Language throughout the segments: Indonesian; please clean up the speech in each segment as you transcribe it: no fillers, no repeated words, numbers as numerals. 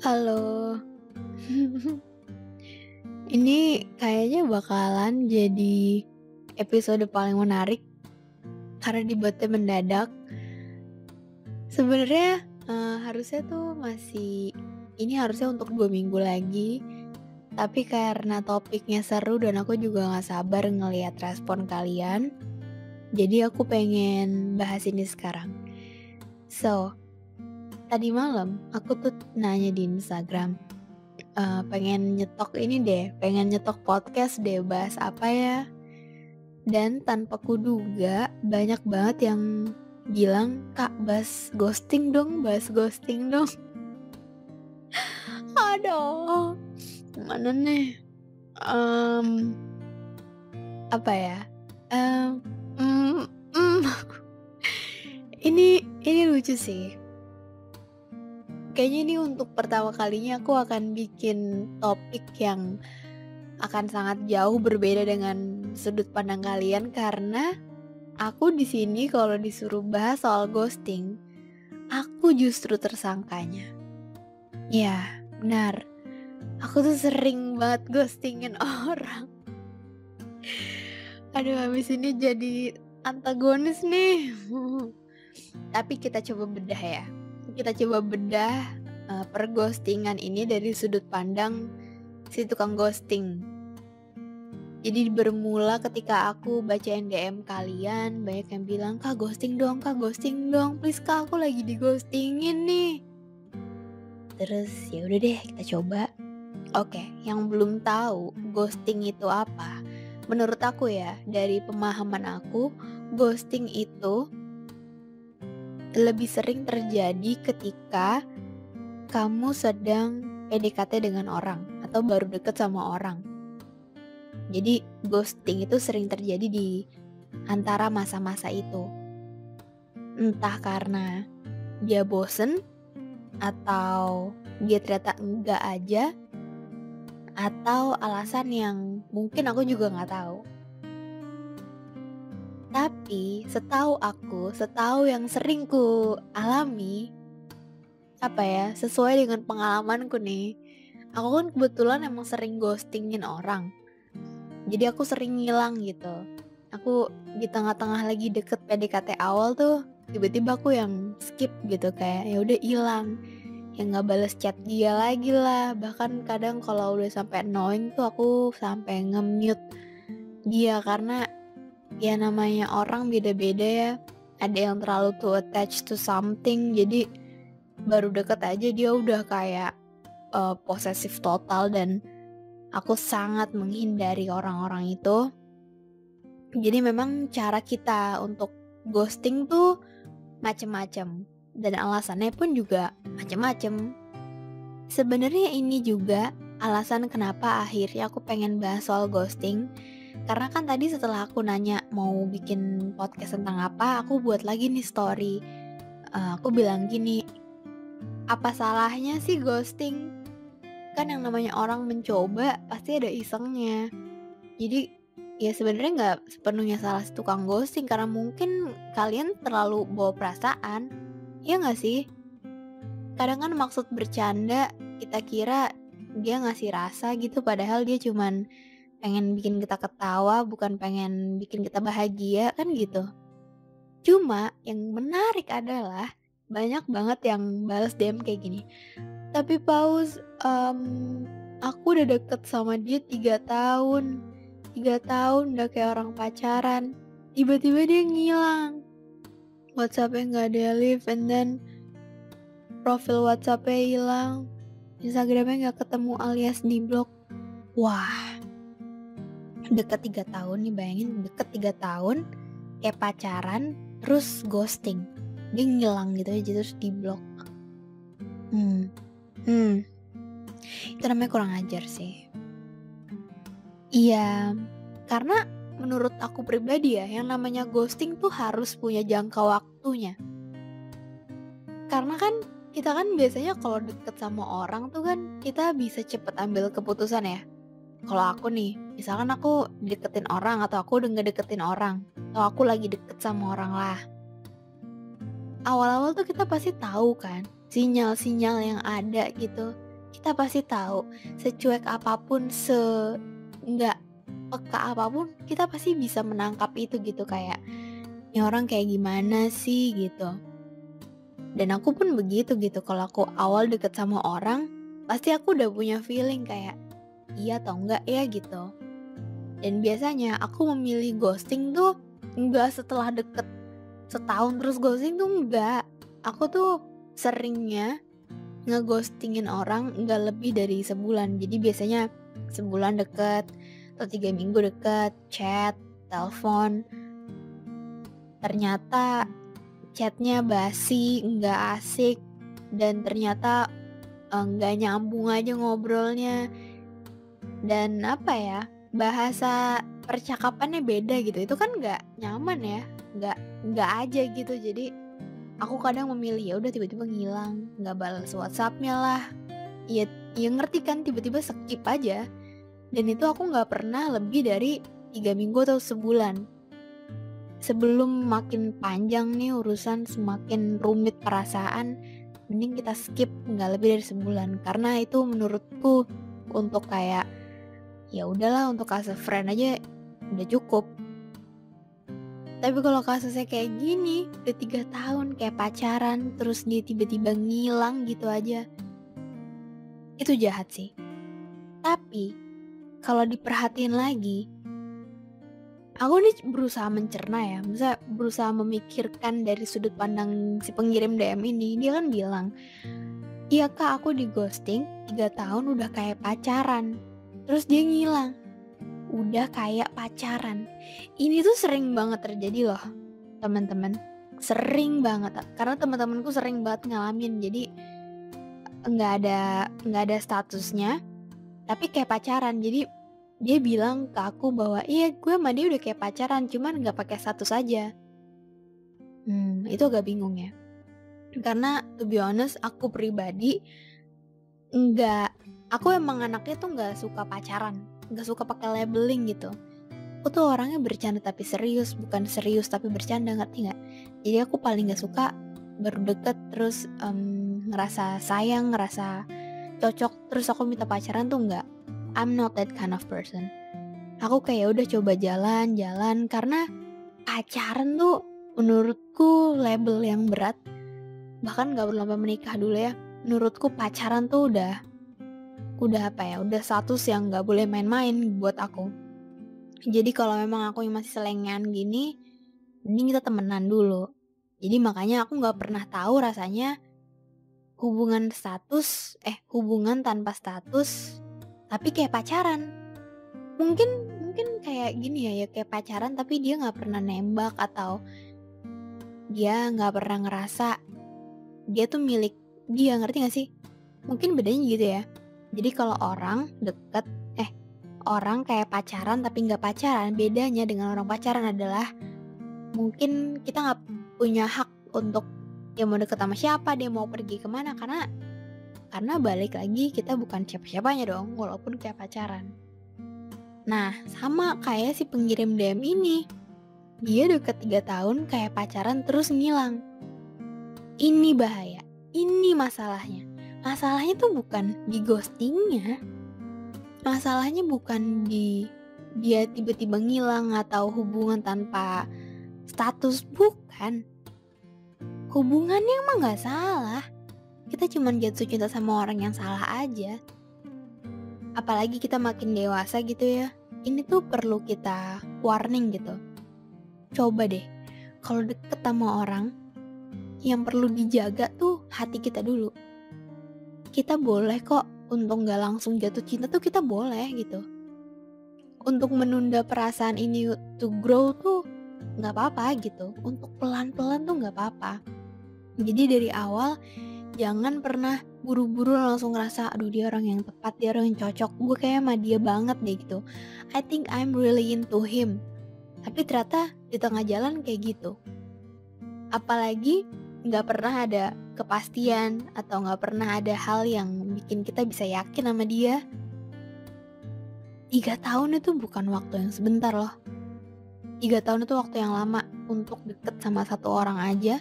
Halo. Ini kayaknya bakalan jadi episode paling menarik karena dibuatnya mendadak. Sebenarnya, harusnya tuh ini harusnya untuk 2 minggu lagi, tapi karena topiknya seru dan aku juga nggak sabar ngelihat respon kalian, jadi aku pengen bahas ini sekarang. So, tadi malam aku tuh nanya di Instagram, pengen nyetok ini deh, pengen nyetok podcast deh, bahas apa ya? Dan tanpa kuduga banyak banget yang bilang, "Kak, bahas ghosting dong, bahas ghosting dong." Aduh, mana nih? Mmm, apa ya? Mmm, mmm, mmm, ini lucu sih. Kayaknya ini untuk pertama kalinya aku akan bikin topik yang akan sangat jauh berbeda dengan sudut pandang kalian karena aku di sini kalau disuruh bahas soal ghosting, aku justru tersangkanya. Ya, benar. Aku tuh sering banget ghostingin orang. Aduh, habis ini jadi antagonis nih. Tapi kita coba bedah ya. Kita coba bedah perghostingan ini dari sudut pandang si tukang ghosting. Jadi bermula ketika aku bacain DM kalian, banyak yang bilang, Kak ghosting dong, please Kak, aku lagi di-ghostingin nih." Terus ya udah deh kita coba. Oke, yang belum tahu ghosting itu apa, menurut aku ya, dari pemahaman aku, ghosting itu lebih sering terjadi ketika kamu sedang PDKT dengan orang atau baru deket sama orang. Jadi ghosting itu sering terjadi di antara masa-masa itu. Entah karena dia bosen atau dia ternyata enggak aja atau alasan yang mungkin aku juga nggak tahu. Tapi setahu aku, setahu yang sering ku alami, apa ya, sesuai dengan pengalamanku nih, aku kan kebetulan emang sering ghostingin orang. Jadi aku sering ngilang gitu. Aku di tengah-tengah lagi deket PDKT awal tuh, tiba-tiba aku yang skip gitu kayak ya udah hilang, yang nggak bales chat dia lagi lah. Bahkan kadang kalau udah sampai annoying tuh aku sampai nge-mute dia karena ya namanya orang beda-beda ya. Ada yang terlalu too attached to something, jadi baru deket aja dia udah kayak posesif total dan aku sangat menghindari orang-orang itu. Jadi memang cara kita untuk ghosting tuh macem-macem dan alasannya pun juga macem-macem. Sebenarnya ini juga alasan kenapa akhirnya aku pengen bahas soal ghosting. Karena kan tadi setelah aku nanya mau bikin podcast tentang apa, aku buat lagi nih story. Aku bilang gini, apa salahnya sih ghosting? Kan yang namanya orang mencoba pasti ada isengnya. Jadi ya sebenarnya nggak sepenuhnya salah si tukang ghosting karena mungkin kalian terlalu bawa perasaan. Iya nggak sih? Kadang kan maksud bercanda kita kira dia ngasih rasa gitu padahal dia cuman pengen bikin kita ketawa bukan pengen bikin kita bahagia kan gitu. Cuma yang menarik adalah banyak banget yang balas DM kayak gini, "Tapi Paus, aku udah deket sama dia 3 tahun. 3 tahun udah kayak orang pacaran. Tiba-tiba dia ngilang. WhatsApp-nya nggak ada live and then profil WhatsApp-nya hilang. Instagram-nya nggak ketemu alias di-blok." Wah, deket 3 tahun nih bayangin deket 3 tahun, kayak pacaran, terus ghosting. Dia ngilang gitu aja terus di-blok. Hmm, hmm, itu namanya kurang ajar sih. Iya, karena menurut aku pribadi ya, yang namanya ghosting tuh harus punya jangka waktunya. Karena kan kita kan biasanya kalau deket sama orang tuh kan kita bisa cepet ambil keputusan ya. Kalau aku nih, misalkan aku deketin orang atau aku udah ngedeketin orang, atau aku lagi deket sama orang lah. Awal-awal tuh kita pasti tahu kan sinyal-sinyal yang ada gitu. kita pasti tahu, secuek apapun, nggak peka apapun, kita pasti bisa menangkap itu gitu, kayak, "Ini orang kayak gimana sih?" Gitu. Dan aku pun begitu gitu, kalau aku awal deket sama orang, pasti aku udah punya feeling kayak, iya atau enggak ya gitu. Dan biasanya aku memilih ghosting tuh enggak setelah deket setahun terus ghosting tuh enggak. Aku tuh seringnya ngeghostingin orang enggak lebih dari sebulan. Jadi biasanya sebulan deket atau 3 minggu deket, chat, telepon, ternyata chatnya basi, enggak asik, dan ternyata nggak nyambung aja ngobrolnya, dan apa ya, bahasa percakapannya beda gitu, itu kan nggak nyaman ya, nggak aja gitu. Jadi aku kadang memilih ya udah tiba-tiba ngilang, nggak balas WhatsApp-nya lah, ya ya ngerti kan, tiba-tiba skip aja, dan itu aku nggak pernah lebih dari 3 minggu atau sebulan. Sebelum makin panjang nih urusan, semakin rumit perasaan, mending kita skip nggak lebih dari sebulan, karena itu menurutku untuk kayak, ya udahlah untuk as a friend aja udah cukup. Tapi kalau kasusnya kayak gini, udah 3 tahun kayak pacaran, terus dia tiba-tiba ngilang gitu aja, itu jahat sih. Tapi, kalau diperhatiin lagi, aku nih berusaha mencerna ya, maksudnya berusaha memikirkan dari sudut pandang si pengirim DM ini. Dia kan bilang, "Iya Kak, aku di-ghosting 3 tahun udah kayak pacaran." Terus dia ngilang, udah kayak pacaran. Ini tuh sering banget terjadi loh, teman-teman. Sering banget, karena teman-temanku sering banget ngalamin. Jadi nggak ada statusnya, tapi kayak pacaran. Jadi dia bilang ke aku bahwa, "Iya, gue sama dia udah kayak pacaran, cuman nggak pakai status aja." Itu agak bingung ya. Karena to be honest, aku pribadi nggak aku emang anaknya tuh nggak suka pacaran, nggak suka pakai labeling gitu. Aku tuh orangnya bercanda tapi serius, bukan serius tapi bercanda, ngerti nggak? Jadi aku paling nggak suka baru deket terus, ngerasa sayang, ngerasa cocok, terus aku minta pacaran tuh nggak. I'm not that kind of person. Aku kayak udah coba jalan-jalan, karena pacaran tuh menurutku label yang berat, bahkan nggak perlu sampai menikah dulu ya. Menurutku pacaran tuh udah apa ya, udah status yang nggak boleh main-main buat aku. Jadi kalau memang aku yang masih selengean gini, mending kita temenan dulu. Jadi makanya aku nggak pernah tahu rasanya hubungan tanpa status, tapi kayak pacaran. Mungkin mungkin kayak gini ya, ya kayak pacaran tapi dia nggak pernah nembak, atau dia nggak pernah ngerasa dia tuh milik dia, ngerti gak sih? Mungkin bedanya gitu ya. Jadi kalau orang kayak pacaran tapi nggak pacaran, bedanya dengan orang pacaran adalah mungkin kita nggak punya hak untuk dia mau deket sama siapa, dia mau pergi kemana, karena balik lagi kita bukan siapa-siapanya dong, walaupun kayak pacaran. Nah, sama kayak si pengirim DM ini, dia deket 3 tahun kayak pacaran terus ngilang. Ini bahaya, ini masalahnya. Masalahnya tuh bukan di ghostingnya, masalahnya bukan di dia tiba-tiba ngilang atau hubungan tanpa status, bukan. Hubungannya emang nggak salah, kita cuman jatuh cinta sama orang yang salah aja. Apalagi kita makin dewasa gitu ya, ini tuh perlu kita warning gitu. Coba deh, kalau deket sama orang, yang perlu dijaga tuh hati kita dulu. Kita boleh kok untuk nggak langsung jatuh cinta tuh, kita boleh gitu. Untuk menunda perasaan ini to grow tuh nggak apa-apa gitu. Untuk pelan-pelan tuh nggak apa-apa. Jadi dari awal jangan pernah buru-buru langsung ngerasa, aduh dia orang yang tepat, dia orang yang cocok, gue kayak sama dia banget deh gitu. I think I'm really into him. Tapi ternyata di tengah jalan kayak gitu. Apalagi nggak pernah ada kepastian atau nggak pernah ada hal yang bikin kita bisa yakin sama dia. 3 tahun itu bukan waktu yang sebentar loh. 3 tahun itu waktu yang lama untuk deket sama satu orang aja,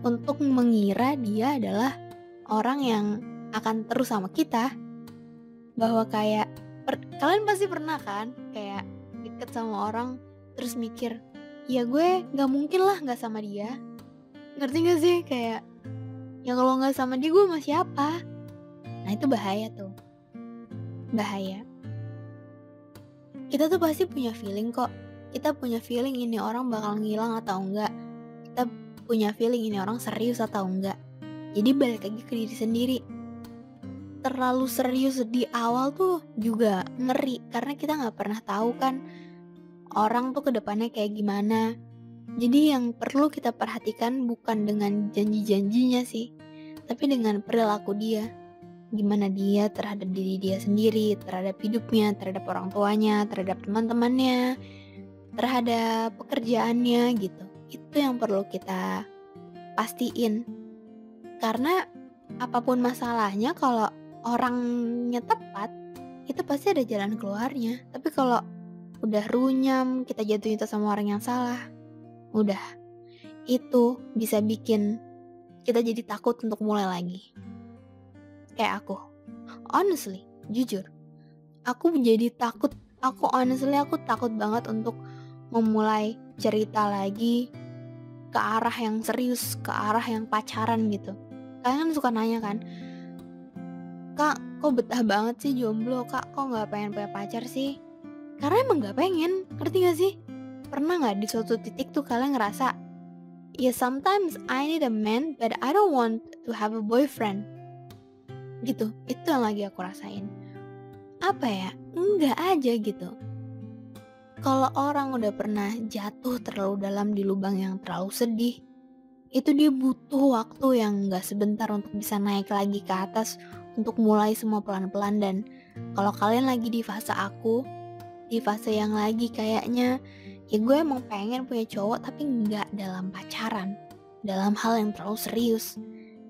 untuk mengira dia adalah orang yang akan terus sama kita. Bahwa kayak kalian pasti pernah kan kayak deket sama orang terus mikir, ya gue nggak mungkin lah nggak sama dia. Ngerti gak sih? Kayak ya kalau nggak sama dia gue sama siapa? Nah itu bahaya tuh, bahaya. Kita tuh pasti punya feeling kok. Kita punya feeling ini orang bakal ngilang atau enggak. Kita punya feeling ini orang serius atau enggak. Jadi balik lagi ke diri sendiri. Terlalu serius di awal tuh juga ngeri, karena kita nggak pernah tahu kan orang tuh kedepannya kayak gimana. Jadi yang perlu kita perhatikan bukan dengan janji-janjinya sih, tapi dengan perilaku dia. Gimana dia terhadap diri dia sendiri, terhadap hidupnya, terhadap orang tuanya, terhadap teman-temannya, terhadap pekerjaannya gitu. Itu yang perlu kita pastiin. Karena apapun masalahnya, kalau orangnya tepat, itu pasti ada jalan keluarnya. Tapi kalau udah runyam, kita jatuhin itu sama orang yang salah, udah, itu bisa bikin kita jadi takut untuk mulai lagi. Kayak aku, honestly, jujur, aku menjadi takut. Aku takut banget untuk memulai cerita lagi ke arah yang serius, ke arah yang pacaran gitu. Kalian kan suka nanya kan, Kak, kok betah banget sih jomblo? Kak, kok gak pengen punya pacar sih? Karena emang gak pengen, ngerti gak sih? Pernah gak di suatu titik tuh kalian ngerasa, ya sometimes I need a man, but I don't want to have a boyfriend. Gitu, itu yang lagi aku rasain. Apa ya, enggak aja gitu. Kalau orang udah pernah jatuh terlalu dalam di lubang yang terlalu sedih, itu dia butuh waktu yang gak sebentar untuk bisa naik lagi ke atas, untuk mulai semua pelan-pelan. Dan kalau kalian lagi di fase aku, di fase yang lagi kayaknya ya gue emang pengen punya cowok tapi nggak dalam pacaran, dalam hal yang terlalu serius,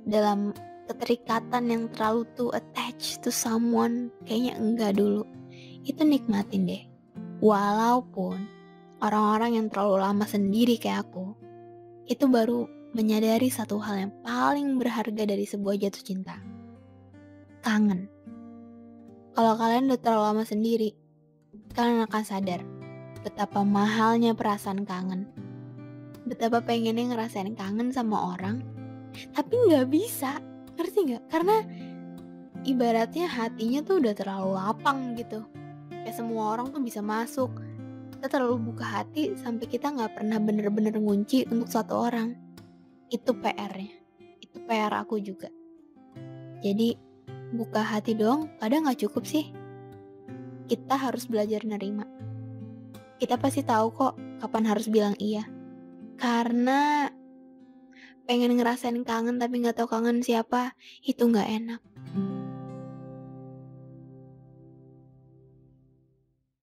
dalam keterikatan yang terlalu too attached to someone, kayaknya enggak dulu. Itu nikmatin deh. Walaupun orang-orang yang terlalu lama sendiri kayak aku, itu baru menyadari satu hal yang paling berharga dari sebuah jatuh cinta. Kangen. Kalau kalian udah terlalu lama sendiri, kalian akan sadar betapa mahalnya perasaan kangen. Betapa pengennya ngerasain kangen sama orang, tapi gak bisa. Ngerti gak? Karena ibaratnya hatinya tuh udah terlalu lapang gitu. Kayak semua orang tuh bisa masuk. Kita terlalu buka hati sampai kita gak pernah bener-bener ngunci untuk satu orang. Itu PR-nya. Itu PR aku juga. Jadi buka hati doang kadang gak cukup sih. Kita harus belajar nerima. Kita pasti tahu kok kapan harus bilang iya. Karena pengen ngerasain kangen tapi gak tahu kangen siapa, itu gak enak.